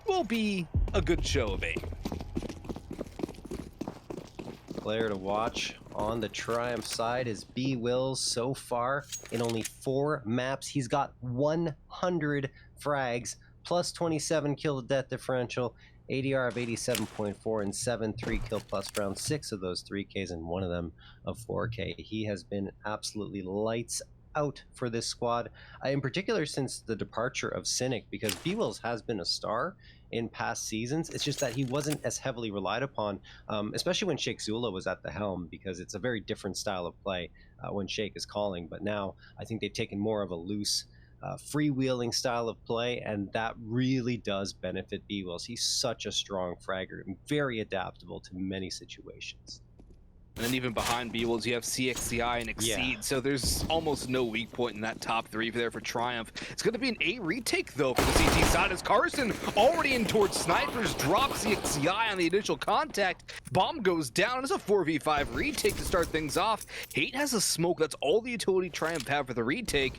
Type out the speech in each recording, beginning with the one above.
will be a good show of aim. Player to watch on the Triumph side is B Wills. So far, in only 4 maps, he's got 100 frags, plus 27 kill to death differential, ADR of 87.4, and 7 3-kill plus rounds, 6 of those 3Ks and 1 of them of 4K. He has been absolutely lights out for this squad, in particular since the departure of Cynic, because B Wills has been a star in past seasons. It's just that he wasn't as heavily relied upon, especially when Sheikh Zula was at the helm, because it's a very different style of play when Sheikh is calling. But now I think they've taken more of a loose, freewheeling style of play, and that really does benefit B Wills. He's such a strong fragger and very adaptable to many situations. And then even behind B-Wills, you have CXCI and Exceed, Yeah. so there's almost no weak point in that top 3 there for Triumph. It's going to be an A retake, though, for the CT side, as Carson already in towards Snipers, drops CXCI on the initial contact. Bomb goes down. It's a 4v5 retake to start things off. Hate has a smoke. That's all the utility Triumph have for the retake.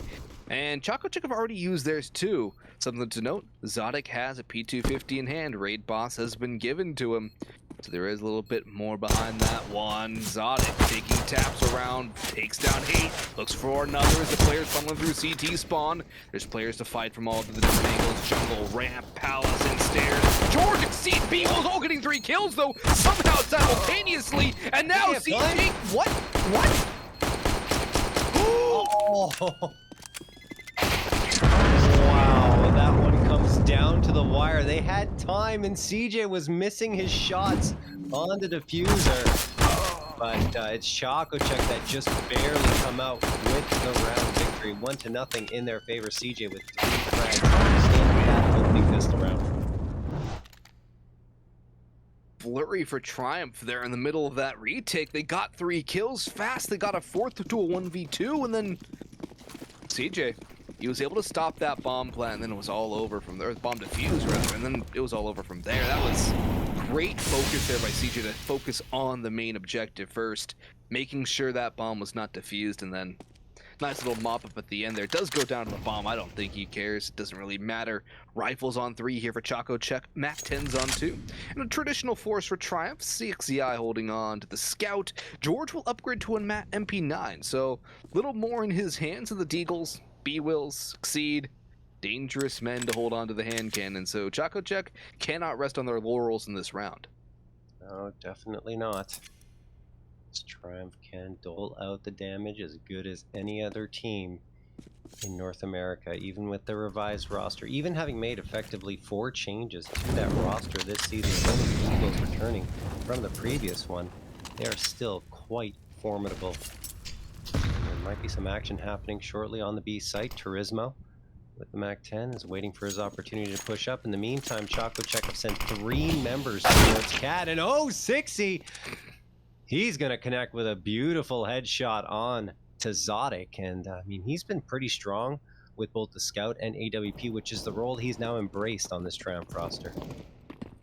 And ChocoCheck have already used theirs too. Something to note, Zodic has a P250 in hand. Raid boss has been given to him. So there is a little bit more behind that one. Zodic taking taps around, takes down Hate, looks for another as the players funneling through CT spawn. There's players to fight from all of the different angles. Jungle, ramp, palace, and stairs. George Exceed, B-Wills all getting 3 kills though, somehow simultaneously. And now CT, what? Oh. Wow, that one comes down to the wire. They had time, and CJ was missing his shots on the diffuser. But it's ChocoCheck that just barely come out with the round victory. 1-0 in their favor. CJ with 3 frags in that opening pistol round. Flurry for Triumph there in the middle of that retake. They got 3 kills fast. They got a 4th to a 1v2, and then CJ, he was able to stop that bomb plant, and then it was all over from there. Bomb defuse, rather, and then it was all over from there. That was great focus there by CJ to focus on the main objective first, making sure that bomb was not defused, and then nice little mop up at the end there. It does go down to the bomb. I don't think he cares. It doesn't really matter. Rifles on 3 here for ChocoCheck. Mac 10's on 2. And a traditional force for Triumph. CXCI holding on to the Scout. George will upgrade to an MP9, so a little more in his hands of the Deagles. B-Wills, Succeed, dangerous men to hold on to the hand cannon, so ChocoCheck cannot rest on their laurels in this round. No, definitely not. This Triumph can dole out the damage as good as any other team in North America, even with the revised roster. Even having made effectively 4 changes to that roster this season, some of the Eagles returning from the previous one, they are still quite formidable. There might be some action happening shortly on the B site. Turismo with the MAC-10 is waiting for his opportunity to push up. In the meantime, ChocoCheck have sent 3 members towards Cat, and oh, 60! He's going to connect with a beautiful headshot on to Zodic, and I mean, he's been pretty strong with both the Scout and AWP, which is the role he's now embraced on this Triumph roster.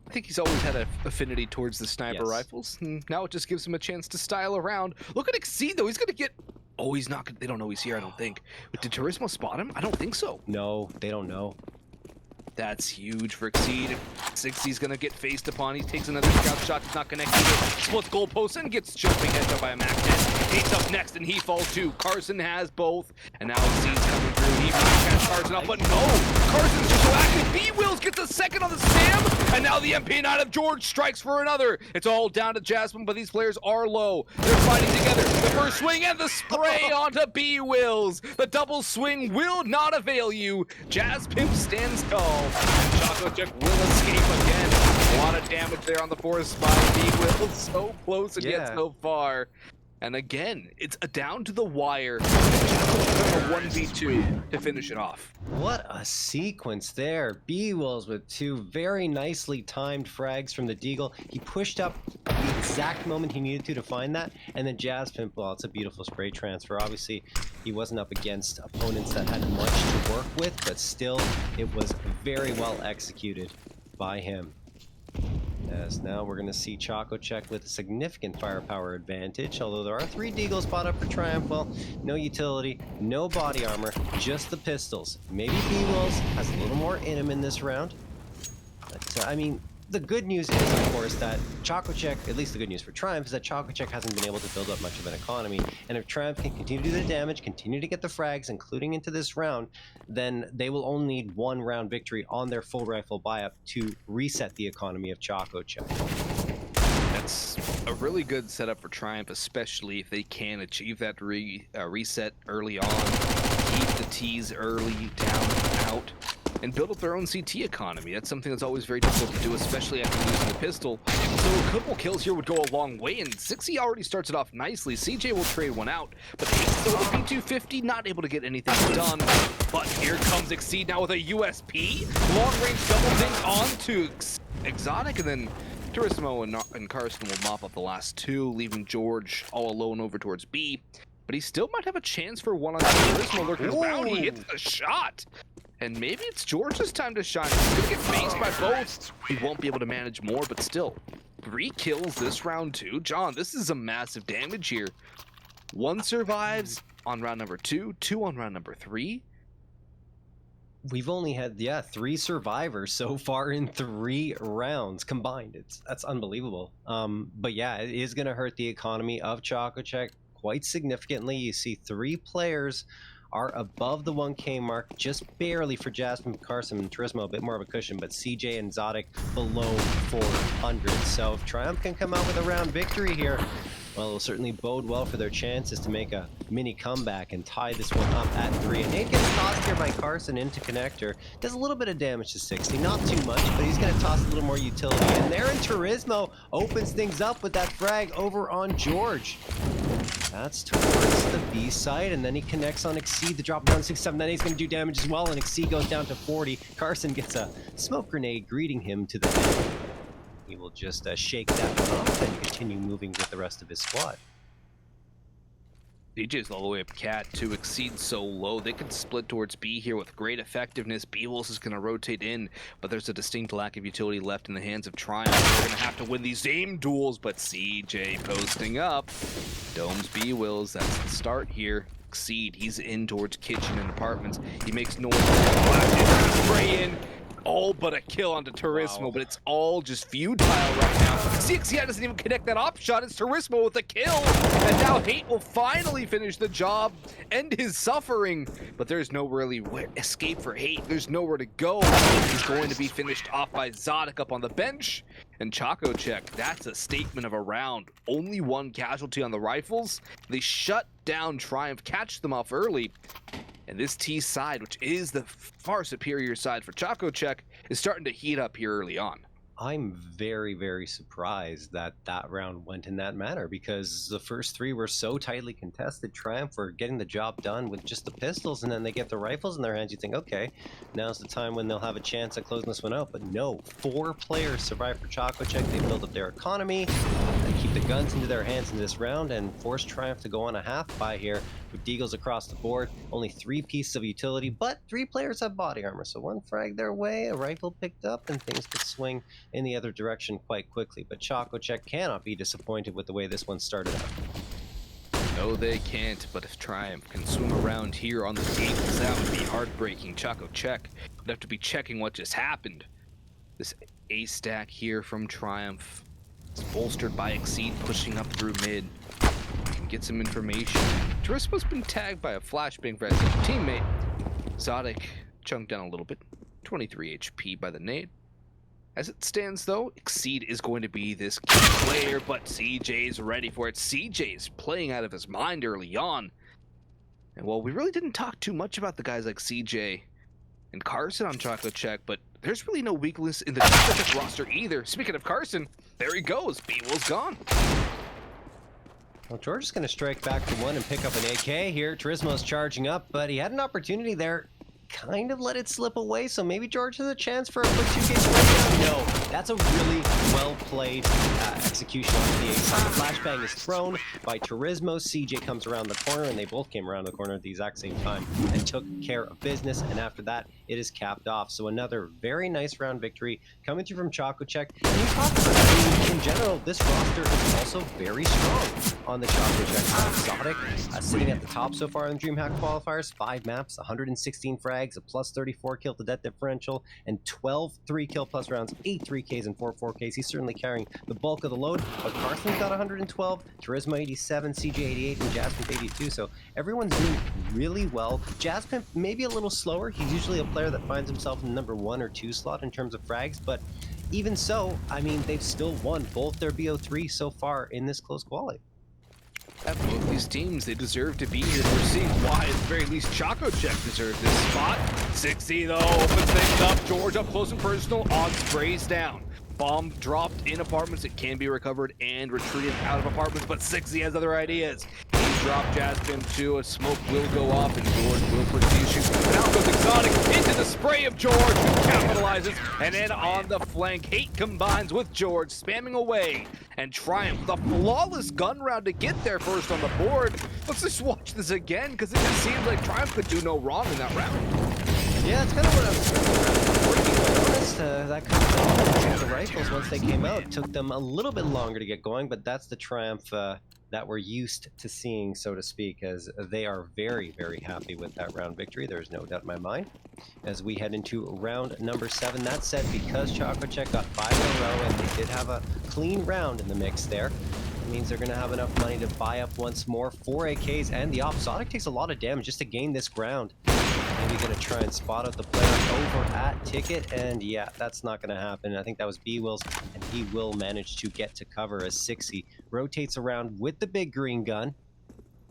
I think he's always had an affinity towards the sniper rifles, and now it just gives him a chance to style around. Look at Exceed, though. He's going to get... Oh, he's not... They don't know he's here, I don't think. But did Turismo spot him? I don't think so. No, they don't know. That's huge for Exceed. 60's going to get faced upon. He takes another scout shot. He's not connected. Splits goalpost and gets jumping headshot by a Mac 10. Hate's up next, and he falls too. Carson has both, and now Exceed's coming through. He might catch Carson up, but no! Carson's just so active. B-Wills gets a second on the Sam, and now the MP9 of George strikes for another. It's all down to Jasmine, but these players are low. They're fighting together. The first swing and the spray onto B-Wills. The double swing will not avail you. Jazz Pimp stands tall. ChocoCheck will escape again. A lot of damage there on the forest spot. B-Wills so close and yet so far. And again, it's a down to the wire. A 1v2 to finish it off. What a sequence there. B-Wills with 2 very nicely timed frags from the Deagle. He pushed up the exact moment he needed to find that. And then Jazz Pimp, well, it's a beautiful spray transfer. Obviously, he wasn't up against opponents that had much to work with, but still, it was very well executed by him. As now we're going to see ChocoCheck with a significant firepower advantage, although there are 3 Deagles spot up for Triumph. Well, no utility, no body armor, just the pistols. Maybe B-Wills has a little more in him in this round, but I mean, the good news is, of course, that ChocoCheck, at least the good news for Triumph, is that ChocoCheck hasn't been able to build up much of an economy. And if Triumph can continue to do the damage, continue to get the frags, including into this round, then they will only need one round victory on their full rifle buy-up to reset the economy of ChocoCheck. That's a really good setup for Triumph, especially if they can achieve that reset early on, keep the T's early down and out, and build up their own CT economy. That's something that's always very difficult to do, especially after losing the pistol. So a couple kills here would go a long way, and 6E already starts it off nicely. CJ will trade one out, but still the P250, not able to get anything done. But here comes Exceed now with a USP. Long-range double things on to Exotic, and then Turismo and Carson will mop up the last two, leaving George all alone over towards B. But he still might have a chance for one on Turismo lurking around. He hits a shot. And maybe it's George's time to shine. He's gonna get faced by both. He won't be able to manage more, but still. 3 kills this round too. John, this is a massive damage here. 1 survives on round number 2, 2 on round number 3. We've only had, 3 survivors so far in 3 rounds combined. That's unbelievable. But yeah, it is going to hurt the economy of ChocoCheck quite significantly. You see 3 players are above the 1K mark, just barely for Jasmine, Carson, and Turismo, a bit more of a cushion, but CJ and Exotic below 400. So if Triumph can come out with a round victory here, well, it'll certainly bode well for their chances to make a mini comeback and tie this one up at 3. And Nate gets tossed here by Carson into connector. Does a little bit of damage to 60, not too much, but he's going to toss a little more utility. And there in Turismo opens things up with that frag over on George. That's towards the B side, and then he connects on Exceed. The drop down 6-7, then he's going to do damage as well, and Exceed goes down to 40. Carson gets a smoke grenade greeting him to the head. He will just shake that one off and continue moving with the rest of his squad. DJ's all the way up Cat to Exceed so low. They can split towards B here with great effectiveness. B-Wolves is going to rotate in, but there's a distinct lack of utility left in the hands of Triumph. They're going to have to win these aim duels, but CJ posting up. Domes B-Wills, that's the start here. Exceed, he's in towards kitchen and apartments. He makes noise, flashes, spray in. All but a kill onto Turismo, wow. But it's all just futile right now. CXCI doesn't even connect that op shot. It's Turismo with a kill. And now Hate will finally finish the job, end his suffering. But there's no really escape for Hate. There's nowhere to go. He's going to be finished off by Exotic up on the bench. And ChocoCheck, that's a statement of a round. Only 1 casualty on the rifles. They shut down Triumph, catch them off early. And this T side, which is the far superior side for ChocoCheck, is starting to heat up here early on. I'm very, very surprised that that round went in that manner, because the first 3 were so tightly contested. Triumph were getting the job done with just the pistols, and then they get the rifles in their hands. You think, okay, now's the time when they'll have a chance at closing this one out. But no, 4 players survive for ChocoCheck. They build up their economy, and keep the guns into their hands in this round, and force Triumph to go on a half buy here with deagles across the board. Only 3 pieces of utility, but 3 players have body armor. So 1 frag their way, a rifle picked up, and things could swing in the other direction quite quickly. But ChocoCheck cannot be disappointed with the way this one started out. No, they can't, but if Triumph can swim around here on the gates, that would be heartbreaking. ChocoCheck would have to be checking what just happened. This A stack here from Triumph is bolstered by Exceed pushing up through mid. Can get some information. Turismo's been tagged by a flashbang for his teammate. Exotic chunked down a little bit. 23 HP by the nade. As it stands, though, Exceed is going to be this key player, but CJ's ready for it. CJ's playing out of his mind early on. And well, we really didn't talk too much about the guys like CJ and Carson on ChocoCheck, but there's really no weakness in the ChocoCheck roster either. Speaking of Carson, there he goes. B-Will's gone. Well, George is going to strike back for 1 and pick up an AK here. Turismo's charging up, but he had an opportunity there. Kind of let it slip away, so maybe George has a chance for a quick 2K breakdown. No, that's a really well-played execution on the A side. The flashbang is thrown by Turismo. CJ comes around the corner, and they both came around the corner at the exact same time and took care of business, and after that, it is capped off. So another very nice round victory coming through from ChocoCheck. And you talk about it, in general, this roster is also very strong on the ChocoCheck side. Exotic sitting at the top so far in DreamHack qualifiers, 5 maps, 116 frags. frags, a plus 34 kill to death differential, and 12 3-kill plus rounds, 8 3Ks and 4 4Ks. He's certainly carrying the bulk of the load, but Carson's got 112, Turismo 87, CJ 88, and Jasmine 82, so everyone's doing really well. Jasmine maybe a little slower. He's usually a player that finds himself in the number 1 or 2 slot in terms of frags, but even so, I mean, they've still won both their BO3 so far in this close quali. At both these teams, they deserve to be here. We're seeing why, at the very least, ChocoCheck deserves this spot. 60 though, opens things up. George up close and personal, on sprays down. Bomb dropped in apartments. It can be recovered and retreated out of apartments, but 60 has other ideas. He's dropped Jasmine too. A smoke will go off and George will proceed to shoot. Now goes Exotic into the spray of George, who capitalizes, and then on the flank, Hate combines with George, spamming away, and Triumph, the flawless gun round to get there first on the board. Let's just watch this again, because it just seems like Triumph could do no wrong in that round. Yeah, it's kind of what I was working with. Honest, that kind of the rifles, once they came out, took them a little bit longer to get going, but that's the Triumph that we're used to seeing, so to speak, as they are very, very happy with that round victory. There's no doubt in my mind. As we head into round number 7, that said, because ChocoCheck got 5 in a row and they did have a clean round in the mix there, it means they're going to have enough money to buy up once more 4 AKs and the op. Sonic takes a lot of damage just to gain this ground. Maybe going to try and spot out the player over at Ticket, and yeah, that's not going to happen. I think that was B-Wills, and he will manage to get to cover as 60 rotates around with the big green gun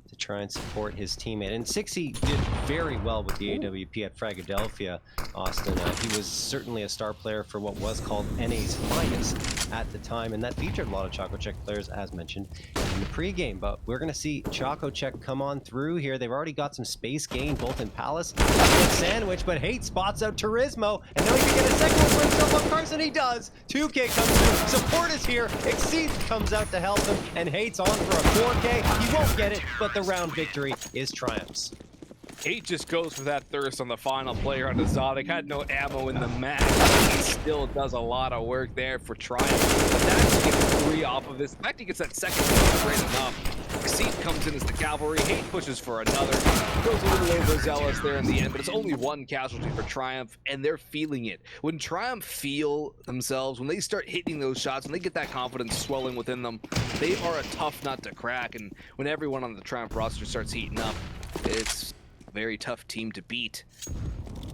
to try and support his teammate. And 60 did very well with the AWP at Fragadelphia, Austin. He was certainly a star player for what was called NA's finest at the time, and that featured a lot of ChocoCheck players, as mentioned in the pregame. But we're going to see ChocoCheck come on through here. They've already got some space gain both in Palace and Sandwich, but Hate spots out Turismo, and now he can get a second one for himself on Carson. He does. 2K comes through. Support is here. Exceed comes out to help him, and Hate's on for a 4K. He won't get it, but the round victory is Triumph's. Hate just goes for that thirst on the final player on Exotic. Had no ammo in the mag. He still does a lot of work there for Triumph. But that gets 3 off of this. In fact, he gets that second one great enough. Exceed comes in as the cavalry. Hate pushes for another. Goes a little overzealous there in the end, but it's only 1 casualty for Triumph, and they're feeling it. When Triumph feel themselves, when they start hitting those shots, when they get that confidence swelling within them, they are a tough nut to crack. And when everyone on the Triumph roster starts heating up, it's very tough team to beat.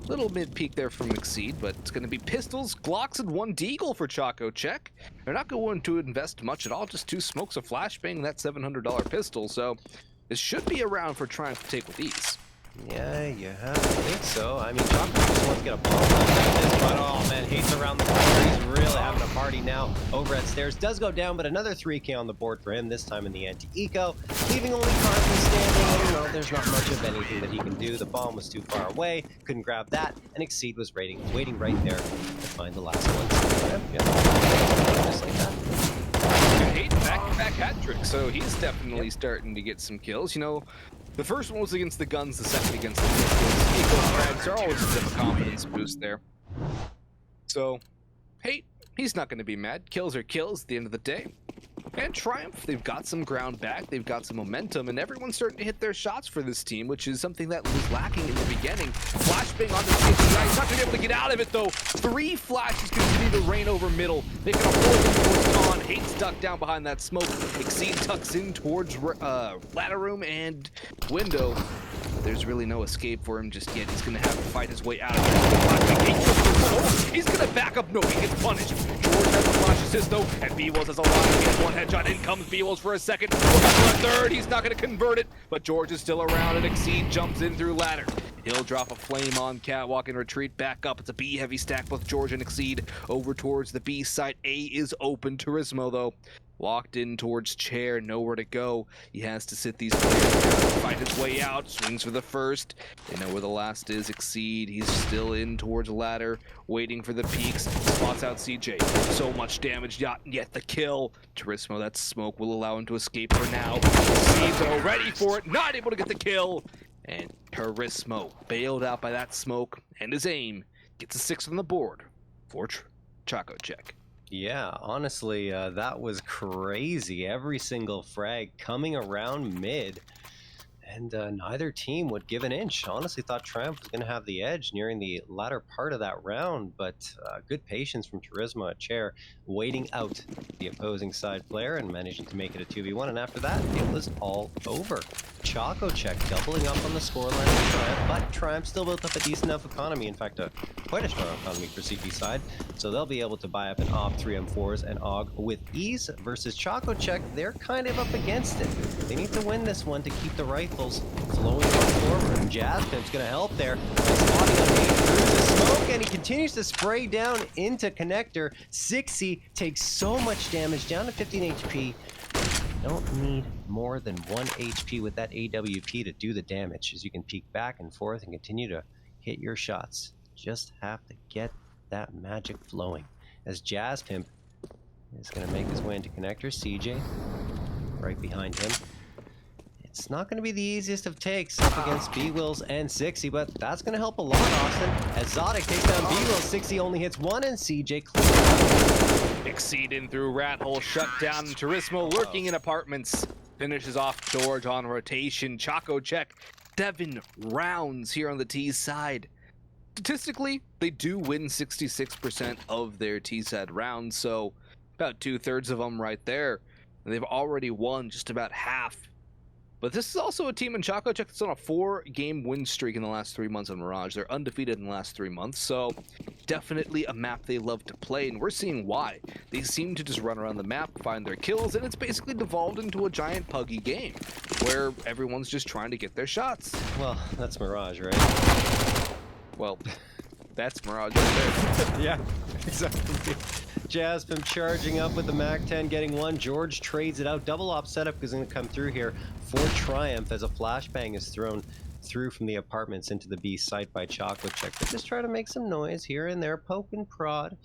Little mid-peak there from Exceed, but it's going to be pistols, Glocks, and 1 Deagle for ChocoCheck. They're not going to invest much at all, just 2 smokes, a flashbang, that $700 pistol, so this should be around for Triumph to take with ease. Yeah, you have to think so. I mean, ChocoCheck just wants to get a bomb like this, but oh man, Hate's around the corner. He's really having a party now. Over at stairs, does go down, but another 3K on the board for him, this time in the anti-eco, leaving only Carson standing. You know, there's not much of anything that he can do. The bomb was too far away, couldn't grab that, and Exceed was waiting right there to find the last one. Yeah, just like that. Hate back-to-back hat trick, so he's definitely starting to get some kills. You know, the first one was against the guns, the second against the pistols. Eco frags are always a bit of a confidence boost there. So, Hate, he's not going to be mad. Kills are kills at the end of the day. And Triumph, they've got some ground back, they've got some momentum, and everyone's starting to hit their shots for this team, which is something that was lacking in the beginning. Flashbang on the CSGO, he's not going to be able to get out of it though. 3 flashes continue to rain over middle. They can afford them towards Con. Hate stuck down behind that smoke. Exceed tucks in towards ladder room and window. There's really no escape for him just yet. He's going to have to fight his way out of this. He's going to back up. No, he gets punished. George has the flash assist though, and B-Wills has a line. He gets 1 headshot. In comes B-Wills for a second. For a third. He's not going to convert it, but George is still around, and Exceed jumps in through ladder. He'll drop a flame on Catwalk and retreat back up. It's a B heavy stack with George and Exceed over towards the B site. A is open. Turismo though, walked in towards chair, nowhere to go. He has to sit these players down, fight his way out, swings for the first. They know where the last is. Exceed, he's still in towards ladder, waiting for the peaks, spots out CJ. So much damage, not yet the kill. Turismo, that smoke will allow him to escape for now. Exceed though, ready for it, not able to get the kill. And Turismo, bailed out by that smoke, and his aim gets a 6 on the board for ChocoCheck. Yeah, honestly, that was crazy. Every single frag coming around mid. and neither team would give an inch. Honestly thought Triumph was going to have the edge nearing the latter part of that round, but good patience from Turismo at chair, waiting out the opposing side player and managing to make it a 2v1, and after that it was all over. ChocoCheck doubling up on the scoreline of Triumph, but Triumph still built up a decent enough economy, in fact quite a strong economy for CP side, so they'll be able to buy up an AUG, 3 M4s, and AUG with ease. Versus ChocoCheck, they're kind of up against it. They need to win this one to keep the rifles flowing forward, and JazzPimp's going to help there by spotting on Nate through the smoke, and he continues to spray down into connector. 60 takes so much damage, down to 15 HP. Don't need more than 1 HP with that AWP to do the damage, as you can peek back and forth and continue to hit your shots. Just have to get that magic flowing, as JazzPimp is going to make his way into connector. CJ right behind him. It's not going to be the easiest of takes up against B-Wills and 60, but that's going to help a lot, Austin. As Zotic takes down B-Wills, 60 only hits one, and CJ clears. Exceed in through rat hole, shut down. Turismo lurking in apartments. Finishes off George on rotation. ChocoCheck, 7 rounds here on the T side. Statistically, they do win 66% of their T side rounds, so about 2/3 of them right there. And they've already won just about half. But this is also a team in ChocoCheck that's on a 4-game win streak in the last 3 months on Mirage. They're undefeated in the last 3 months, so definitely a map they love to play, and we're seeing why. They seem to just run around the map, find their kills, and it's basically devolved into a giant puggy game, where everyone's just trying to get their shots. Well, that's Mirage, right? Well, that's Mirage right there. Yeah, exactly. JazzPimp charging up with the MAC-10, getting one. George trades it out. Double op setup is going to come through here for Triumph as a flashbang is thrown through from the apartments into the B site by ChocoCheck. They just try to make some noise here and there, poke and prod,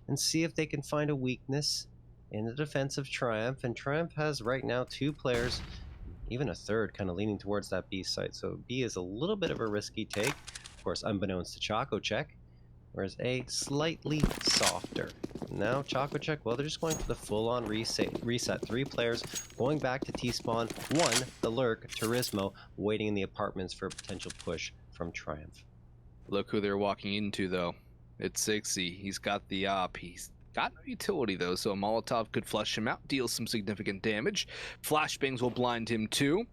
and see if they can find a weakness in the defense of Triumph. And Triumph has right now 2 players, even a third, kind of leaning towards that B site. So B is a little bit of a risky take, of course, unbeknownst to ChocoCheck. Whereas A, slightly softer. Now ChocoCheck, well, they're just going for the full-on reset. 3 players going back to T-spawn. 1, the lurk, Turismo, waiting in the apartments for a potential push from Triumph. Look who they're walking into, though. It's 60. He's got the op. He's got no utility, though, so a Molotov could flush him out, deal some significant damage. Flashbangs will blind him, too.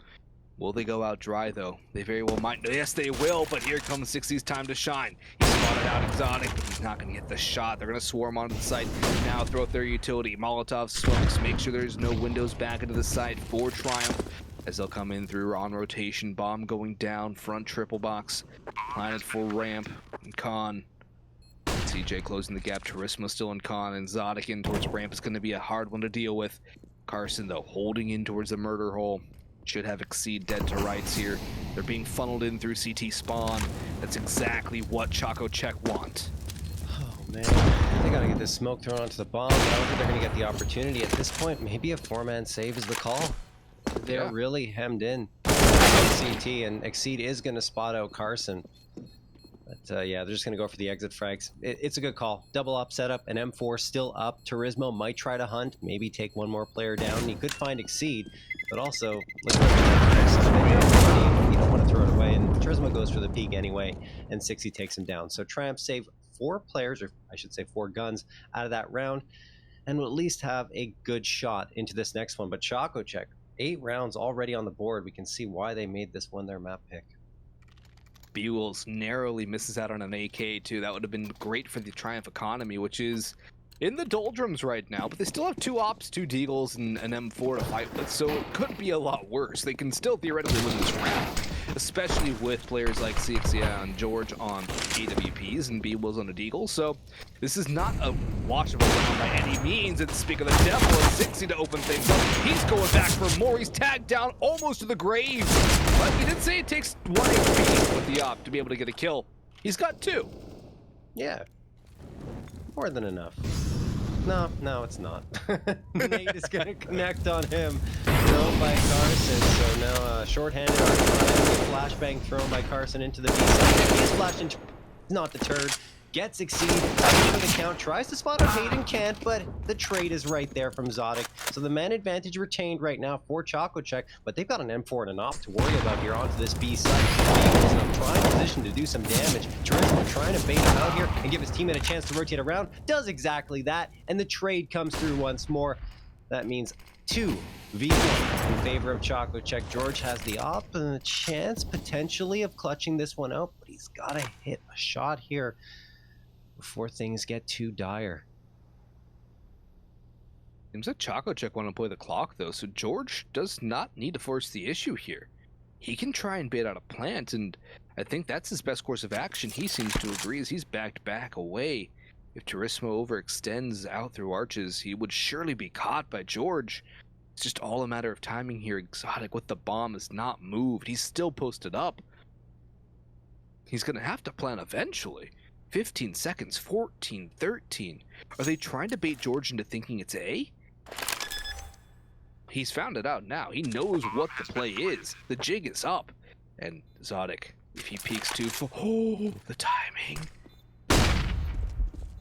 Will they go out dry, though? They very well might. Yes, they will, but here comes 60's time to shine. He's spotted out Exotic, but he's not going to get the shot. They're going to swarm onto the site. Now throw out their utility. Molotov smokes. Make sure there's no windows back into the site for Triumph, as they'll come in through on rotation. Bomb going down. Front triple box. Planted full ramp. And Con. CJ closing the gap. Turismo still in Con. And Zotic in towards ramp is going to be a hard one to deal with. Carson, though, holding in towards the murder hole. Should have Exceed dead to rights here. They're being funneled in through CT spawn. That's exactly what ChocoCheck want. Oh man, they gotta get this smoke thrown onto the bomb, but I don't think they're gonna get the opportunity at this point. Maybe a 4-man save is the call. They're really hemmed in CT, and Exceed is gonna spot out Carson. But yeah, they're just gonna go for the exit frags. It's a good call. Double up setup, an M4 still up. Turismo might try to hunt, maybe take one more player down. He could find Exceed, but also look at you don't want to throw it away. And Turismo goes for the peak anyway, and 60 takes him down. So Triumph save 4 players, or I should say 4 guns, out of that round, and will at least have a good shot into this next one. But ChocoCheck, 8 rounds already on the board. We can see why they made this one their map pick. B-Wills narrowly misses out on an AK, too. That would have been great for the Triumph economy, which is in the doldrums right now, but they still have 2 ops, 2 deagles, and an M4 to fight with, so it could be a lot worse. They can still theoretically win this round, especially with players like CXCI and George on AWPs and B-Wills on a deagle, so this is not a washable round by any means. And speak of the devil, it's 60 to open things up. He's going back for more. He's tagged down almost to the grave, but he did say it takes 1 HP with the op to be able to get a kill. He's got 2. Yeah, more than enough. No, it's not. Nate is going to connect on him. Thrown by Carson, so now short-handed on Triumph. Flashbang thrown by Carson into the B side. He is flashed into, not deterred. gets Exceed, for the count, tries to spot on Hayden, can't, but the trade is right there from Zodic. So the man advantage retained right now for ChocoCheck, but they've got an M4 and an op to worry about here onto this B site. He is in a prime position to do some damage. Turismo trying to bait him out here and give his teammate a chance to rotate around, does exactly that, and the trade comes through once more. That means 2v1 in favor of ChocoCheck. George has the op and a chance potentially of clutching this one out, but he's got to hit a shot here before things get too dire. Seems like ChocoCheck want to play the clock though, so George does not need to force the issue here. He can try and bait out a plant, and I think that's his best course of action. He seems to agree as he's backed back away. If Turismo overextends out through arches, he would surely be caught by George. It's just all a matter of timing here. Exotic with the bomb is not moved. He's still posted up. He's going to have to plant eventually. 15 seconds, 14, 13. Are they trying to bait George into thinking it's A? He's found it out now. He knows what the play is. The jig is up. And Zodic, if he peeks too far... Oh, the timing.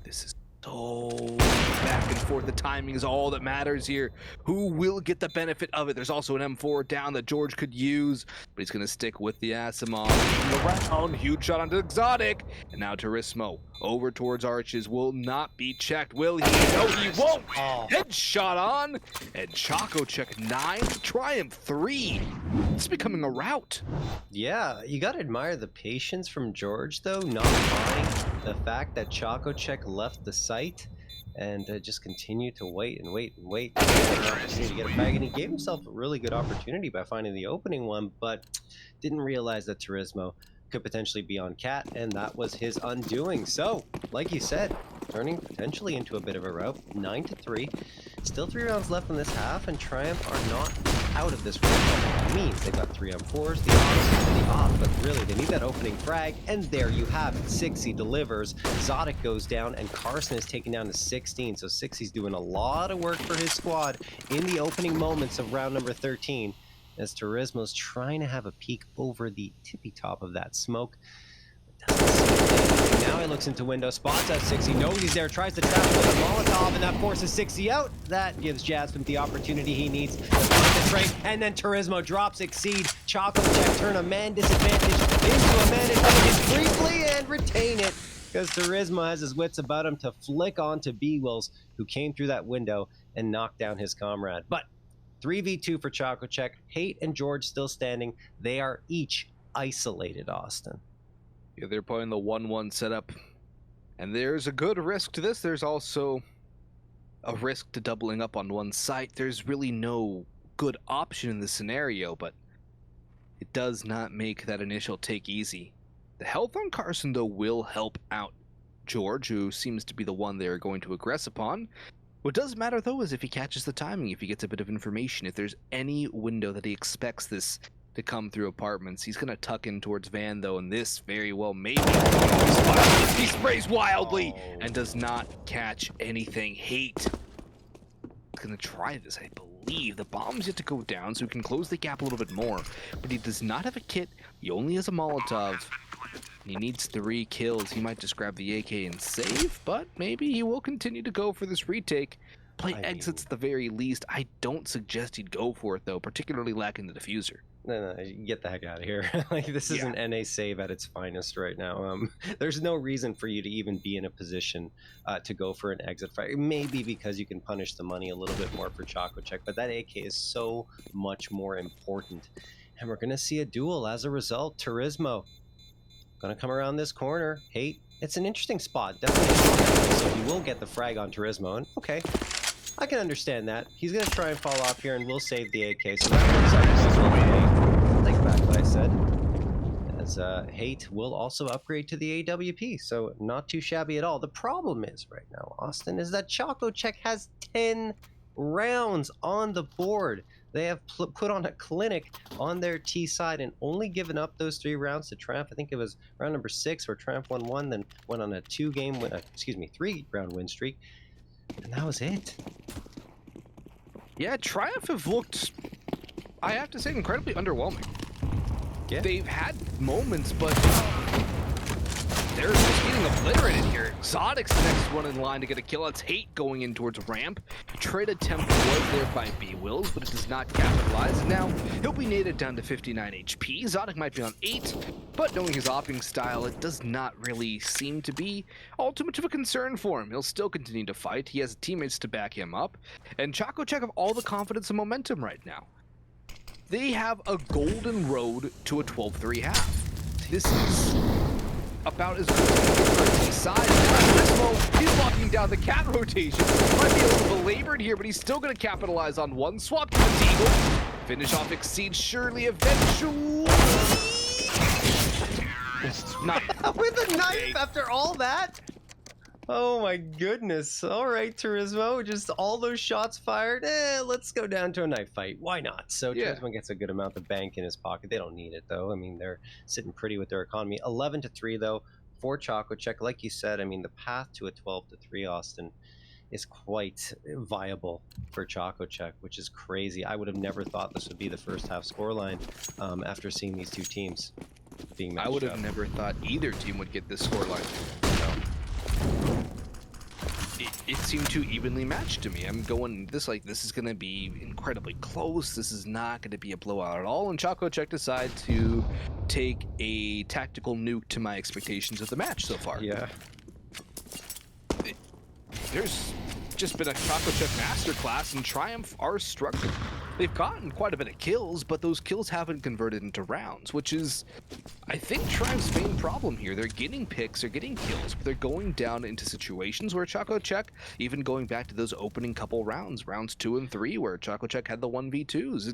This is so back and forth. The timing is all that matters here. Who will get the benefit of it? There's also an M4 down that George could use, but he's going to stick with the Asimov. Around, huge shot onto Exotic. And now Turismo over towards arches will not be checked. Will he? No, he won't. Headshot on. And ChocoCheck 9, Triumph 3. It's becoming a rout. Yeah, you got to admire the patience from George, though, not buying the fact that ChocoCheck left the site and just continued to wait and wait and wait for an opportunity to get a frag. And he gave himself a really good opportunity by finding the opening one, but didn't realize that Turismo could potentially be on Cat, and that was his undoing. So, like you said, turning potentially into a bit of a rout. 9-3. Still 3 rounds left in this half, and Triumph are not out of this round. It means they've got 3 M4s, the off, but really they need that opening frag, and there you have it. 6 delivers, Zodic goes down, and Carson is taken down to 16. So 6's doing a lot of work for his squad in the opening moments of round number 13. As Turismo's trying to have a peek over the tippy top of that smoke. Now he looks into window, spots out 6. He knows he's there, tries to trap with a Molotov, and that forces 6 out. That gives Jasmine the opportunity he needs to find the trade, and then Turismo drops Exceed. ChocoCheck turn a man disadvantage into a man advantage briefly and retain it, because Turismo has his wits about him to flick onto B-Wills, who came through that window and knocked down his comrade. But 3v2 for ChocoCheck. Hate and George still standing. They are each isolated, Austin. Yeah, they're playing the 1-1 setup. And there's a good risk to this. There's also a risk to doubling up on one site. There's really no good option in this scenario, but it does not make that initial take easy. The health on Carson, though, will help out George, who seems to be the one they're going to aggress upon. What does matter, though, is if he catches the timing, if he gets a bit of information, if there's any window that he expects this to come through apartments. He's going to tuck in towards Van, though, and this very well maybe. He sprays wildly and does not catch anything. Hate. He's going to try this, I believe. The bomb's yet to go down, so he can close the gap a little bit more. But he does not have a kit. He only has a Molotov. He needs 3 kills. He might just grab the AK and save, but maybe he will continue to go for this retake. Play exits at the very least. I don't suggest he'd go for it, though, particularly lacking the diffuser. No, get the heck out of here. Like, this is an NA save at its finest right now. There's no reason for you to even be in a position to go for an exit fight. Maybe because you can punish the money a little bit more for ChocoCheck, but that AK is so much more important. And we're going to see a duel as a result. Turismo going to come around this corner. Hate. It's an interesting spot. Definitely. So he will get the frag on Turismo. And okay, I can understand that. He's going to try and fall off here, and we'll save the AK. So that works out as well. Take back what I said. As Hate will also upgrade to the AWP. So not too shabby at all. The problem is right now, Austin, is that ChocoCheck has 10 rounds on the board. They have put on a clinic on their T side and only given up those 3 rounds to Triumph. I think it was round number 6 where Triumph won 1, then went on a 3-round win streak. And that was it. Yeah, Triumph have looked, I have to say, incredibly underwhelming. Yeah. They've had moments, but they're just getting obliterated here. Exotic's the next one in line to get a kill. It's Hate going in towards ramp. Trade attempt was there by B-Wills, but it does not capitalize. Now, he'll be naded down to 59 HP. Exotic might be on 8, but knowing his opping style, it does not really seem to be all too much of a concern for him. He'll still continue to fight. He has teammates to back him up. And ChocoCheck have all the confidence and momentum right now. They have a golden road to a 12-3 half. This is about as good as he size. He's locking down the cat rotation. Might be a little belabored here, but he's still going to capitalize on one. Swap to the Eagle. Finish off Exceed surely eventually. Not with a knife after all that? Oh my goodness. All right, Turismo, just all those shots fired. Let's go down to a knife fight. Why not? So Yeah. Turismo gets a good amount of bank in his pocket. They don't need it, though. I mean, they're sitting pretty with their economy. 11-3, though, for ChocoCheck. Like you said, I mean, the path to a 12-3, Austin, is quite viable for ChocoCheck, which is crazy. I would have never thought this would be the first half scoreline after seeing these two teams being matched I would have up. never thought either team would get this scoreline. It seemed too evenly matched to me. I'm going this like this is going to be incredibly close. This is not going to be a blowout at all. And ChocoCheck decide to take a tactical nuke to my expectations of the match so far. Yeah. There's just been a ChocoCheck masterclass, and Triumph are struggling. They've gotten quite a bit of kills, but those kills haven't converted into rounds, which is, I think, Triumph's main problem here. They're getting picks, they're getting kills, but they're going down into situations where ChocoCheck, even going back to those opening couple rounds, rounds 2 and 3, where ChocoCheck had the 1v2s,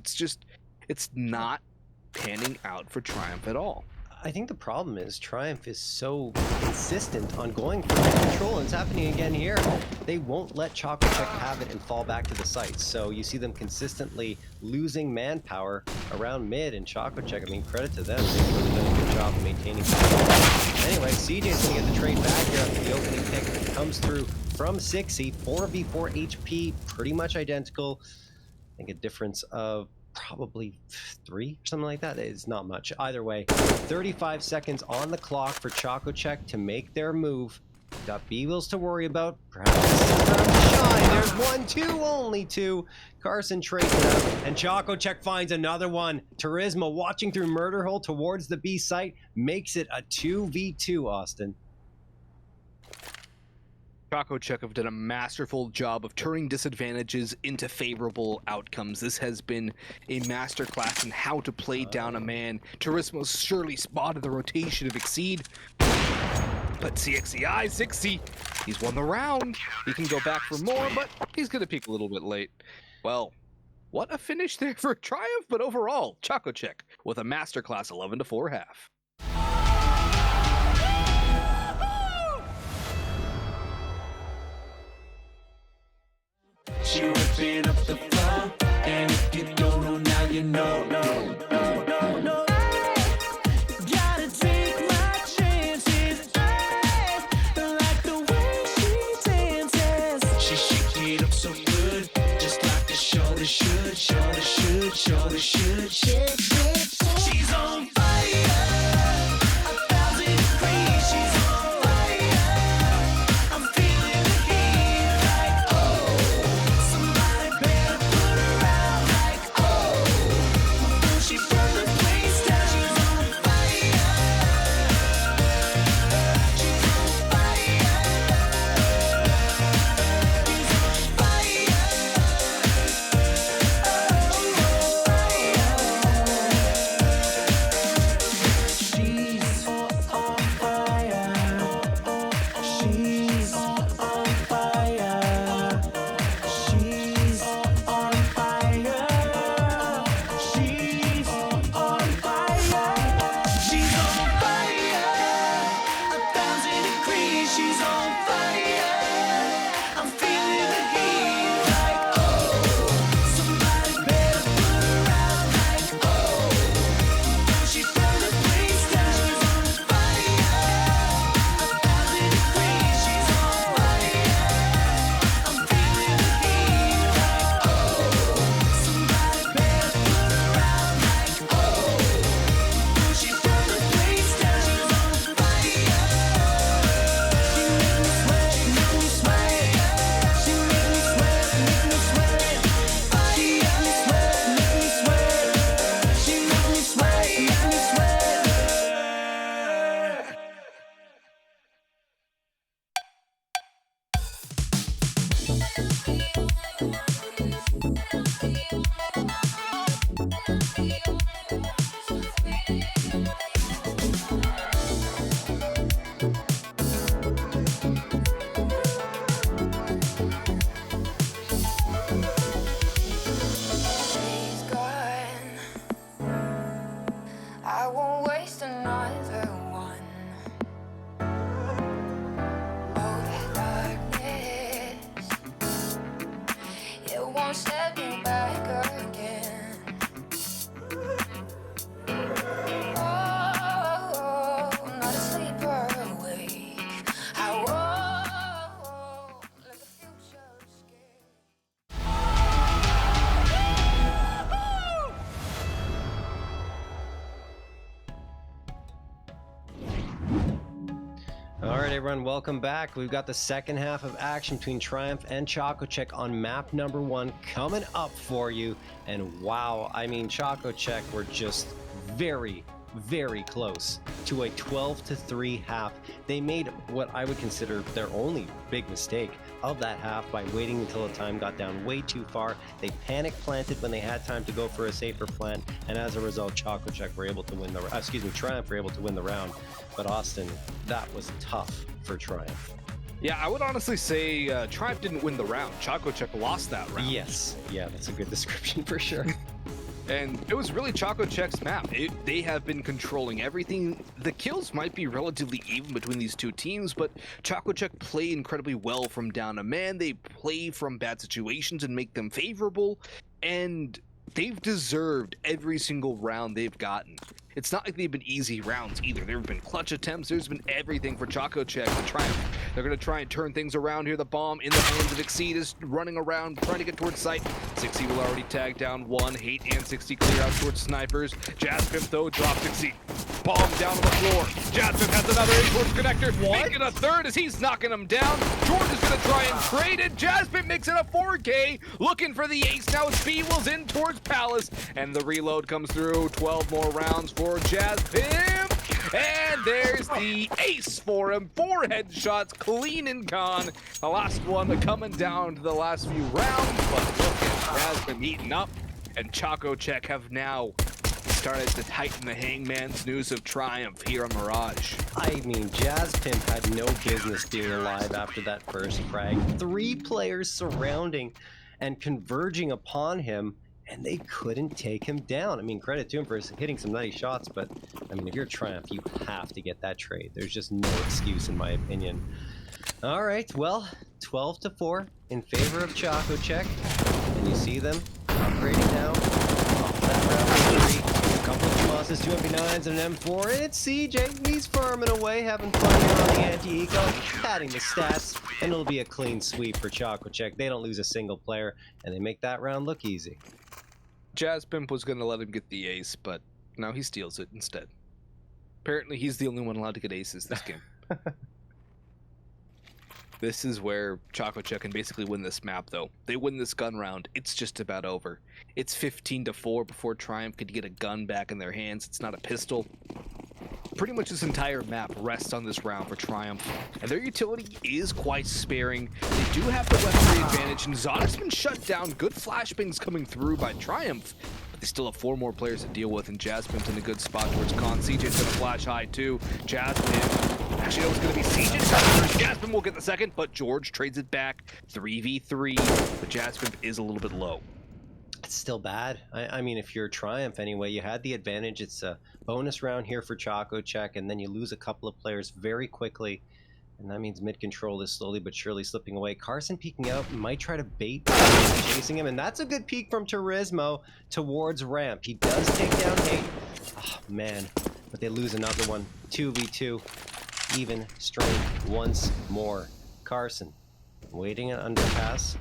it's not panning out for Triumph at all. I think the problem is Triumph is so insistent on going for control, and it's happening again here. They won't let ChocoCheck have it and fall back to the sites. So you see them consistently losing manpower around mid, and ChocoCheck, I mean, credit to them. They've really done a good job of maintaining control. Anyway, CJ's going to get the trade back here after the opening pick that comes through from Sixy. 4v4 HP, pretty much identical. I think a difference of probably 3 or something like that. It's not much. Either way, 35 seconds on the clock for ChocoCheck to make their move. Got B-Wills to worry about. Perhaps this is time to shine. There's 1, 2, only 2. Carson trades it up, and ChocoCheck finds another one. Turismo watching through Murder Hole towards the B site makes it a 2v2, Austin. ChocoCheck have done a masterful job of turning disadvantages into favorable outcomes. This has been a masterclass in how to play down a man. Turismo surely spotted the rotation of Exceed, but CXCI 60, he's won the round. He can go back for more, but he's gonna peak a little bit late. Well, what a finish there for Triumph, but overall, ChocoCheck with a masterclass 11-4 half. She ripping up the floor, and if you don't know now, you know. No. Gotta take my chances. I like the way she dances. She shake it up so good, just like a shoulder should. She's on fire, 1,000 degrees. She's on fire. I'm feeling the heat like oh. Somebody better put her out like oh. Before she burn the place down. She's on fire. She's on fire. She's on fire. Oh, fire. She's gone. I won't waste another one. Oh, that darkness, it won't set me back again. Oh, not asleep or awake. I won't let the future escape. All right, everyone, welcome back. We've got the second half of action between Triumph and ChocoCheck on map number 1 coming up for you. And wow, I mean, ChocoCheck were just very, very close to a 12-3 half. They made what I would consider their only big mistake of that half by waiting until the time got down way too far. They panic planted when they had time to go for a safer plant, and as a result, ChocoCheck were able to win the Triumph were able to win the round. But Austin, that was tough for Triumph. Yeah, I would honestly say Triumph didn't win the round. ChocoCheck lost that round. Yes, yeah, that's a good description for sure. And it was really ChocoCheck's map. They have been controlling everything. The kills might be relatively even between these two teams, but ChocoCheck play incredibly well from down a man. They play from bad situations and make them favorable, and they've deserved every single round they've gotten. It's not like they've been easy rounds either. There have been clutch attempts. There's been everything for ChocoCheck to Triumph. They're going to try and turn things around here. The bomb in the hands of Exceed is running around, trying to get towards site. 60 will already tag down one. Hate and 60 clear out towards snipers. Jazzpimp, though, drops Exceed. Bomb down on the floor. Jazzpimp has another in towards connector. Making a third as he's knocking him down. George is going to try and trade it. Jazzpimp makes it a 4K. Looking for the ace now as B-Will's in towards Palace. And the reload comes through. 12 more rounds for Jazzpimp. And there's the ace for him. 4 headshots, clean and gone. The last one coming down to the last few rounds. But look at Jazzpimp eating up. And ChocoCheck have now started to tighten the hangman's noose of Triumph here on Mirage. I mean, Jazzpimp had no business being alive after that first frag. 3 players surrounding and converging upon him, and they couldn't take him down. I mean, credit to him for hitting some nice shots, but I mean, if you're Triumph, you have to get that trade. There's just no excuse, in my opinion. All right, well, 12-4 in favor of ChocoCheck, and you see them upgrading now. Off that round 3, a couple of losses, 2 MP9s and an M4, and it's CJ. He's farming away, having fun here on the anti-eco, padding the stats, and it'll be a clean sweep for ChocoCheck. They don't lose a single player, and they make that round look easy. Jazzpimp was going to let him get the ace, but now he steals it instead. Apparently, he's the only one allowed to get aces this game. This is where ChocoCheck can basically win this map, though. They win this gun round, it's just about over. It's 15-4 before Triumph could get a gun back in their hands. It's not a pistol. Pretty much this entire map rests on this round for Triumph, and their utility is quite sparing. They do have the weaponry advantage, and Zod's been shut down. Good flashbangs coming through by Triumph, but they still have 4 more players to deal with, and Jazzpimp's in a good spot towards Con. CJ's gonna flash high too. Jazzpimp, actually, no, it's gonna be CJ. Jazzpimp will get the second, but George trades it back. 3v3, but Jazzpimp is a little bit low. It's still bad. I mean, if you're Triumph anyway, you had the advantage. It's a bonus round here for ChocoCheck, and then you lose a couple of players very quickly, and that means mid control is slowly but surely slipping away. Carson peeking out, might try to bait chasing him, and that's a good peek from Turismo towards ramp. He does take down Hate. Oh man, but they lose another one. 2v2, even strength once more. Carson waiting at underpass.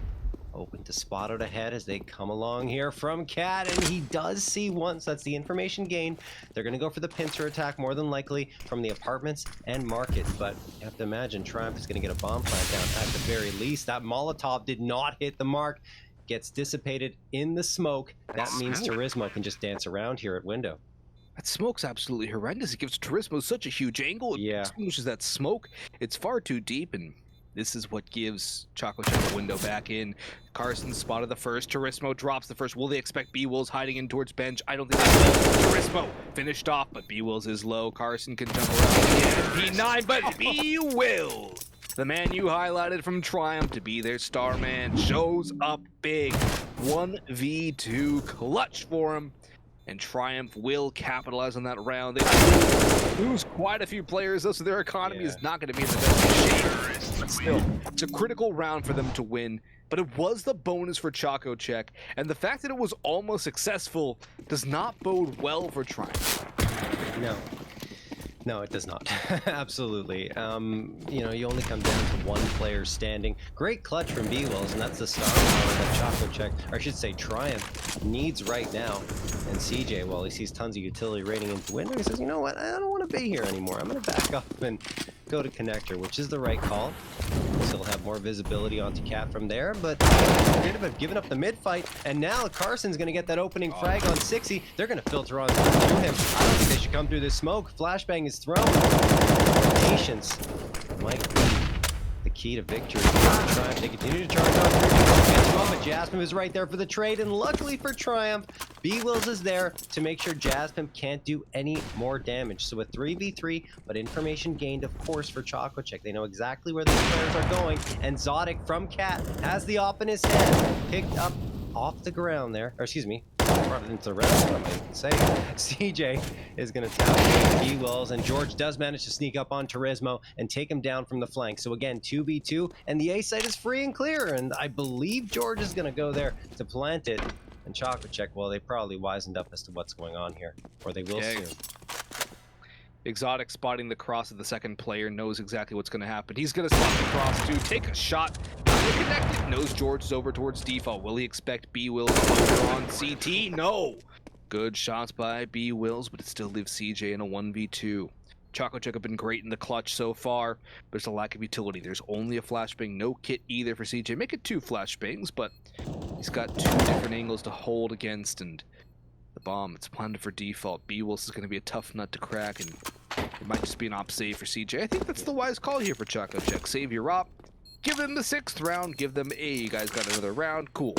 Open to spot out ahead as they come along here from Cat, and he does see one, so that's the information gained. They're going to go for the pincer attack more than likely from the apartments and market, but you have to imagine Triumph is going to get a bomb plant down at the very least. That Molotov did not hit the mark, gets dissipated in the smoke. That means Turismo can just dance around here at window. That smoke's absolutely horrendous. It gives Turismo such a huge angle. It Yeah. extinguishes that smoke. It's far too deep, and This is what gives ChocoCheck a window back in. Carson spotted the first. Turismo drops the first. Will they expect B-Wills hiding in towards bench? I don't think they will. Turismo finished off, but B-Wills is low. Carson can jump around again. P9, but B-Wills, the man you highlighted from Triumph to be their star man, shows up big. 1v2 clutch for him. And Triumph will capitalize on that round. They lose quite a few players, though, so their economy is not going to be in the best shape. But still, it's a critical round for them to win. But it was the bonus for ChocoCheck, and the fact that it was almost successful does not bode well for Triumph. No, it does not. Absolutely. You know, you only come down to one player standing. Great clutch from B-Wills, and that's the star power that ChocoCheck, or I should say Triumph, needs right now. And CJ, while he sees tons of utility rating into window, he says, you know what, I don't want to be here anymore. I'm going to back up and go to connector, which is the right call. Still have more visibility onto Cat from there, but they've given up the mid fight, and now Carson's going to get that opening frag on 60. They're going to filter on through him. I don't think they should come through this smoke. Flashbang is thrown. Patience might be the key to victory. Triumph, they continue to charge on through, but Jasmine is right there for the trade, and luckily for Triumph, B-Wills is there to make sure Jasmine can't do any more damage. So a 3v3, but information gained, of course, for ChocoCheck. They know exactly where these players are going, and Zodic from Cat has the op in his head, picked up off the ground there, or excuse me, brought it into the round, what am I saying? CJ is going to tap B-Wills, and George does manage to sneak up on Turismo and take him down from the flank. So again, 2v2, and the A site is free and clear, and I believe George is going to go there to plant it. And ChocoCheck, well, they probably wisened up as to what's going on here, or they will soon. Exotic spotting the cross of the second player, knows exactly what's going to happen. He's going to spot the cross too, take a shot. Connected, knows George is over towards default. Will he expect B-Wills over on CT? No. Good shots by B-Wills, but it still leaves CJ in a 1v2. ChocoCheck have been great in the clutch so far, but there's a lack of utility. There's only a flashbang, no kit either for CJ. Make it 2 flashbangs, but he's got 2 different angles to hold against, and the bomb, it's planted for default. B-Wills is going to be a tough nut to crack, and it might just be an op save for CJ. I think that's the wise call here for ChocoCheck. Save your op. Give them the 6th round, give them you guys got another round, cool.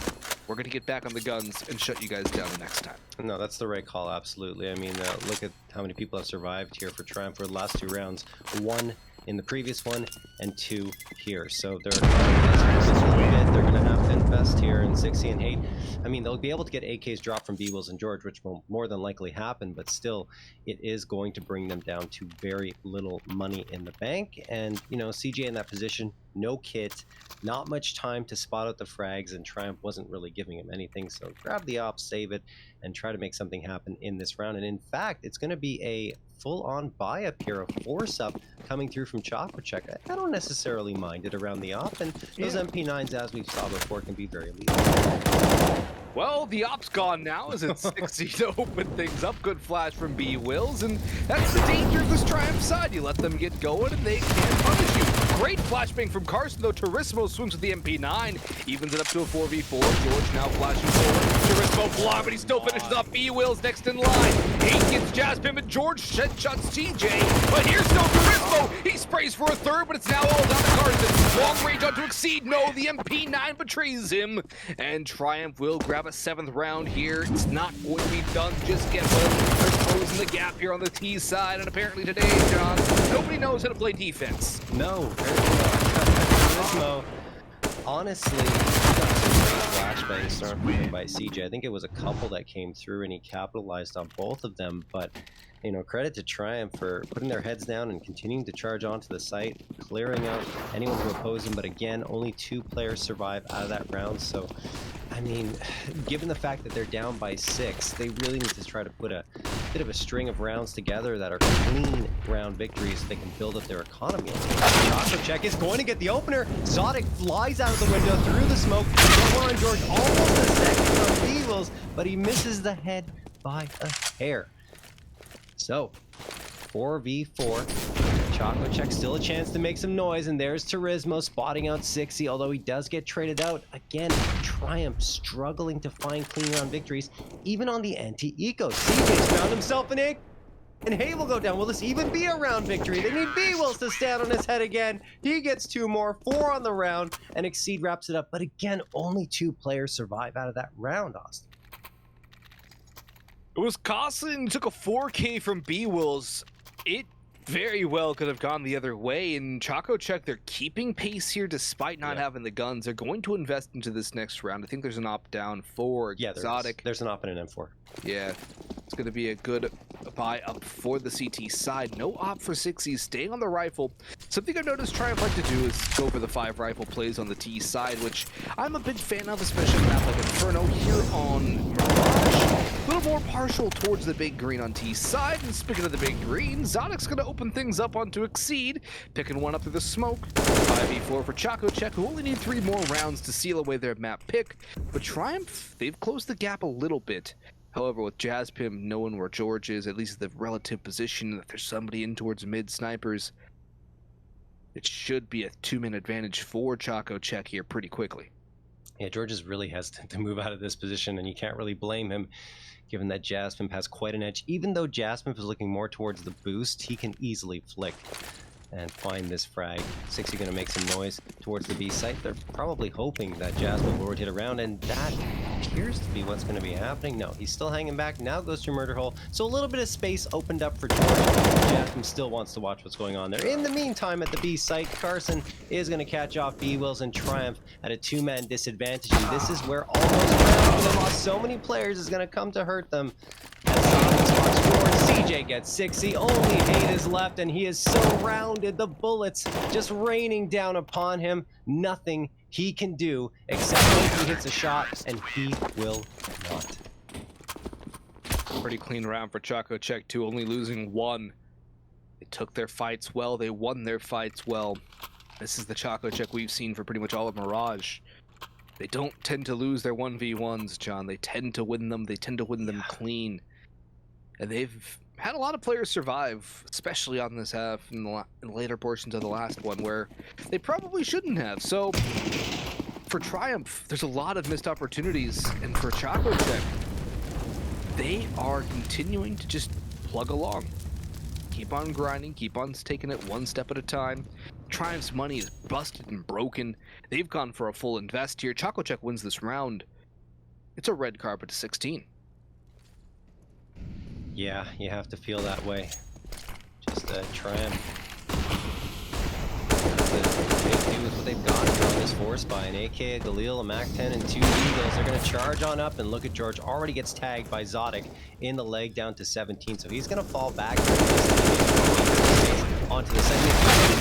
We're gonna get back on the guns and shut you guys down the next time. No, that's the right call, absolutely. I mean, look at how many people have survived here for Triumph for the last 2 rounds. 1 in the previous one, and 2 here. So they're going to have to invest here in 60 and 8. I mean, they'll be able to get AKs dropped from B-Wills and George, which will more than likely happen, but still, it is going to bring them down to very little money in the bank. And, you know, CJ in that position, no kit, not much time to spot out the frags, and Triumph wasn't really giving him anything. So grab the op, save it, and try to make something happen in this round. And in fact, it's going to be a full-on buy-up here, a force-up coming through from ChocoCheck. I don't necessarily mind it around the op, and those MP9s, as we saw before, can be very lethal. Well, the op's gone now as it's 60 to open things up. Good flash from B-Wills, and that's the danger of this Triumph side. You let them get going, and they can punish you. Great flashbang from Carson, though. Turismo swims with the MP9, evens it up to a 4v4. George now flashing forward. Turismo blind, but he still finishes off B-Wills next in line. 8 gets Jasmine, but George shots TJ. But here's no Turismo. He sprays for a 3rd, but it's now all down to Carson. Long range on to exceed. No, the MP9 betrays him, and Triumph will grab a 7th round here. It's not going to be done just yet. There's closing the gap here on the T side, and apparently today, John, nobody knows how to play defense. No, Turismo, honestly, he got some great flashbangs started by CJ. I think it was a couple that came through, and he capitalized on both of them. But, you know, credit to Triumph for putting their heads down and continuing to charge onto the site, clearing out anyone who opposed them. But again, only 2 players survive out of that round. So, I mean, given the fact that they're down by 6, they really need to try to put a bit of a string of rounds together that are clean round victories so they can build up their economy. ChocoCheck is going to get the opener. Zodic flies out of the window through the smoke. Warren George almost a second from B-Wills, but he misses the head by a hair. So, 4v4. ChocoCheck still a chance to make some noise, and there's Turismo spotting out 60, although he does get traded out. Again, Triumph struggling to find clean round victories, even on the anti-eco. CJ's found himself an 8. And Hay will go down. Will this even be a round victory? They need B-Wills to stand on his head again. He gets 2 more, 4 on the round, and Exceed wraps it up. But again, only 2 players survive out of that round, Austin. It was Carson took a 4K from B-Wills. It very well could have gone the other way, and ChocoCheck, they're keeping pace here despite not having the guns. They're going to invest into this next round. I think there's an opt-down for Exotic. There's an op and an M4. Yeah, it's going to be a good buy up for the CT side. No op for 6E, staying on the rifle. Something I've noticed Triumph like to do is go for the 5 rifle plays on the T side, which I'm a big fan of, especially on a map like Inferno here on Mirage. A little more partial towards the big green on T side. And speaking of the big green, Zodic's going to open things up onto Exceed, picking one up through the smoke. 5v4 for ChocoCheck, who only need 3 more rounds to seal away their map pick. But Triumph, they've closed the gap a little bit. However, with Jazzpim knowing where George is, at least the relative position, if there's somebody in towards mid snipers, it should be a 2-man advantage for ChocoCheck here pretty quickly. Yeah, George is really hesitant to move out of this position, and you can't really blame him, given that Jazzpim has quite an edge. Even though Jazzpim is looking more towards the boost, he can easily flick and find this frag. 6E going to make some noise towards the B site. They're probably hoping that Jasmine will rotate around, and that appears to be what's going to be happening. No, he's still hanging back. Now goes to Murder Hole. So a little bit of space opened up for George. Jasmine still wants to watch what's going on there. In the meantime, at the B site, Carson is going to catch off B-Wills and Triumph at a 2-man disadvantage. And this is where almost Triumph, they lost so many players, is going to come to hurt them. CJ gets 6E, only 8 is left, and he is surrounded. The bullets just raining down upon him. Nothing he can do except hope he hits a shot, and he will not. Pretty clean round for ChocoCheck too, only losing 1. They took their fights well, they won their fights well. This is the ChocoCheck we've seen for pretty much all of Mirage. They don't tend to lose their 1v1s, John. They tend to win them. They tend to win them clean. And they've had a lot of players survive, especially on this half in the later portions of the last one, where they probably shouldn't have. So, for Triumph, there's a lot of missed opportunities. And for ChocoCheck, they are continuing to just plug along. Keep on grinding, keep on taking it one step at a time. Triumph's money is busted and broken. They've gone for a full invest here. ChocoCheck wins this round. It's a red carpet to 16. Yeah, you have to feel that way. Just Triumph. They do with what they've got from this force by an AK, a Galil, a MAC-10, and 2 Eagles. They're going to charge on up, and look at George. Already gets tagged by Zodic in the leg down to 17, so he's going to fall back onto the second.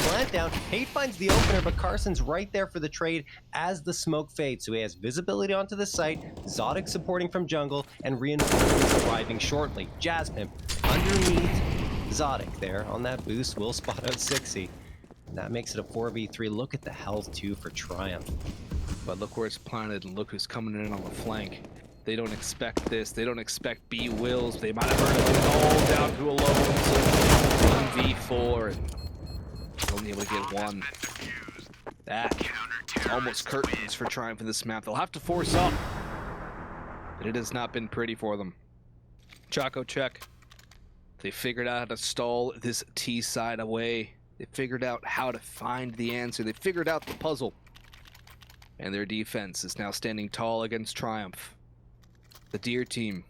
Plant down. Hate finds the opener, but Carson's right there for the trade as the smoke fades. So he has visibility onto the site, Zodic supporting from jungle, and reinforcements arriving shortly. Jazzpimp underneath Zodic there on that boost will spot out 6E. And that makes it a 4v3. Look at the health too for Triumph. But look where it's planted and look who's coming in on the flank. They don't expect this. They don't expect B-Wills. They might have burned it all down to a low. So 1v4 and only able to get 1. That is almost curtains for Triumph in this map. They'll have to force up. But it has not been pretty for them. ChocoCheck. They figured out how to stall this T side away. They figured out how to find the answer. They figured out the puzzle. And their defense is now standing tall against Triumph. The Deer team,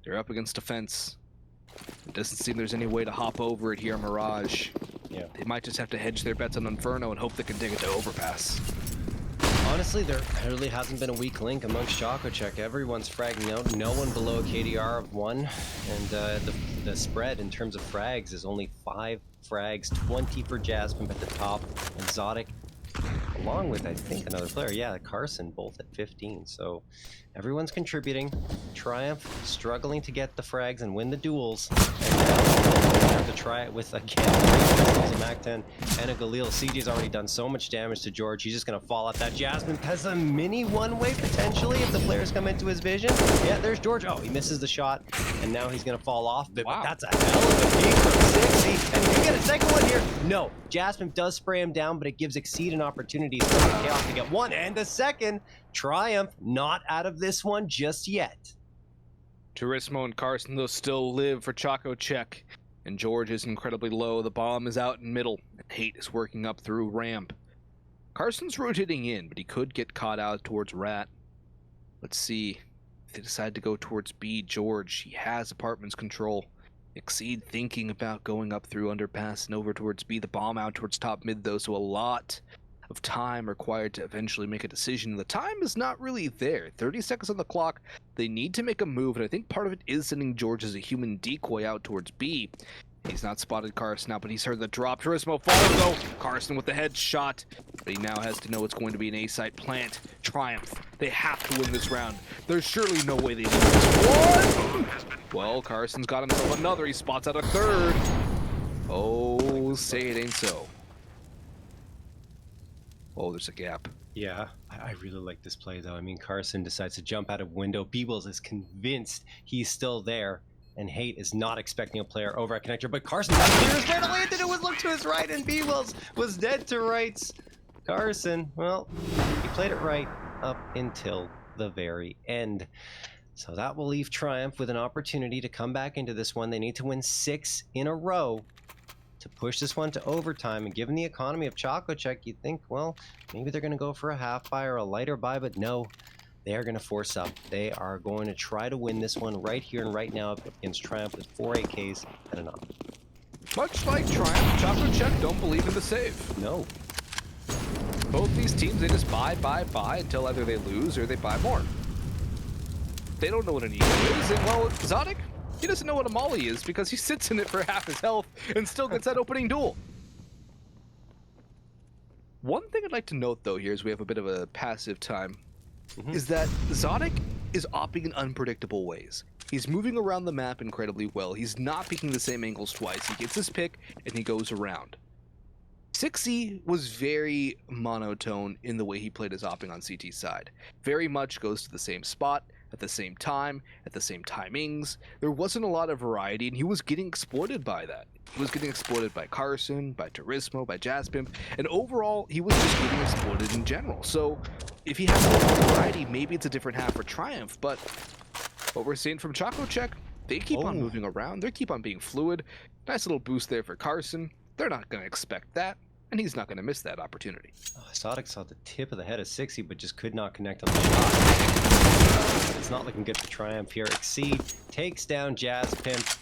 they're up against a fence. It doesn't seem there's any way to hop over it here on Mirage. Yeah. They might just have to hedge their bets on Inferno and hope they can dig it to overpass. Honestly, there really hasn't been a weak link amongst ChocoCheck. Everyone's fragging out. No one below a KDR of 1. And the spread in terms of frags is only 5 frags, 20 for Jasmine at the top, and Zodic, along with, I think, another player. Yeah, Carson, both at 15. So everyone's contributing. Triumph struggling to get the frags and win the duels. And now they have to try it with, again, 3 pistols, a MAC-10, and a Galil. CJ's already done so much damage to George. He's just going to fall off that. Jasmine has a mini one-way, potentially, if the players come into his vision. Yeah, there's George. Oh, he misses the shot, and now he's going to fall off. But wow. That's a hell of a peek from 6E. And we get a second one here. No, Jasmine does spray him down, but it gives Exceed an opportunity for Chaos to get 1 and a second. Triumph not out of this one just yet. Turismo and Carson, though, still live for ChocoCheck. And George is incredibly low. The bomb is out in middle. And Hate is working up through ramp. Carson's rotating in, but he could get caught out towards Rat. Let's see. If they decide to go towards B, George, he has apartments control. Exceed thinking about going up through underpass and over towards B. The bomb out towards top mid, though, so a lot of time required to eventually make a decision. The time is not really there. 30 seconds on the clock. They need to make a move, and I think part of it is sending George as a human decoy out towards B. He's not spotted Carson out, but he's heard the drop. Turismo follows, though. Carson with the headshot, but he now has to know it's going to be an A-site plant. Triumph. They have to win this round. There's surely no way they lose this one. Well, Carson's got himself another. He spots out a third. Oh, say it ain't so. Oh, there's a gap. Yeah, I really like this play, though. I mean, Carson decides to jump out of window. B-Wills is convinced he's still there. And Hate is not expecting a player over at connector, but Carson got clear straight away. Did it was look to his right, and B-Wills was dead to rights. Carson, well, he played it right up until the very end. So that will leave Triumph with an opportunity to come back into this one. They need to win 6 in a row to push this one to overtime. And given the economy of ChocoCheck, you'd think, well, maybe they're going to go for a half buy or a lighter buy, but no. They are going to force up. They are going to try to win this one right here and right now against Triumph with 4 AKs and an op. Much like Triumph, ChocoCheck don't believe in the save. No. Both these teams, they just buy until either they lose or they buy more. They don't know what an ego is, and well, Zodic, he doesn't know what a molly is because he sits in it for half his health and still gets that opening duel. One thing I'd like to note, though, here is we have a bit of a passive time. Is that Zodic is opping in unpredictable ways. He's moving around the map incredibly well. He's not picking the same angles twice. He gets his pick, and he goes around. 6E was very monotone in the way he played his opping on CT's side. Very much goes to the same spot, at the same time, at the same timings. There wasn't a lot of variety, and he was getting exploited by that. He was getting exploited by Carson, by Turismo, by Jazzpimp, and overall, he was just getting exploited in general. So, if he has more variety, maybe it's a different half for Triumph, but what we're seeing from ChocoCheck, they keep on moving around, they keep on being fluid. Nice little boost there for Carson. They're not going to expect that, and he's not going to miss that opportunity. Oh, Zodic saw the tip of the head of 6E, but just could not connect on the shot. It's not looking good for Triumph here. Exceed takes down Jazzpimp.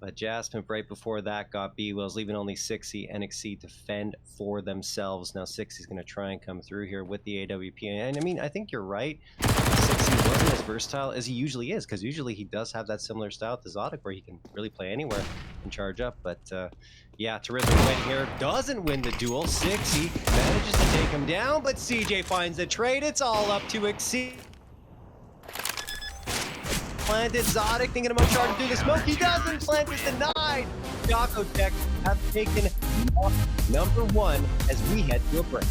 But Jazzpimp right before that got B-Wills, leaving only 6E and Exceed to fend for themselves. Now 6E's going to try and come through here with the AWP. And I mean, I think you're right. 6E wasn't as versatile as he usually is, because usually he does have that similar style to Zodic where he can really play anywhere and charge up. But yeah, terrific win here. Doesn't win the duel. 6E manages to take him down, but CJ finds the trade. It's all up to Exceed. Planted Zodic, thinking about charging through the smoke. He doesn't. Plant is denied. ChocoCheck have taken number 1 as we head to a break.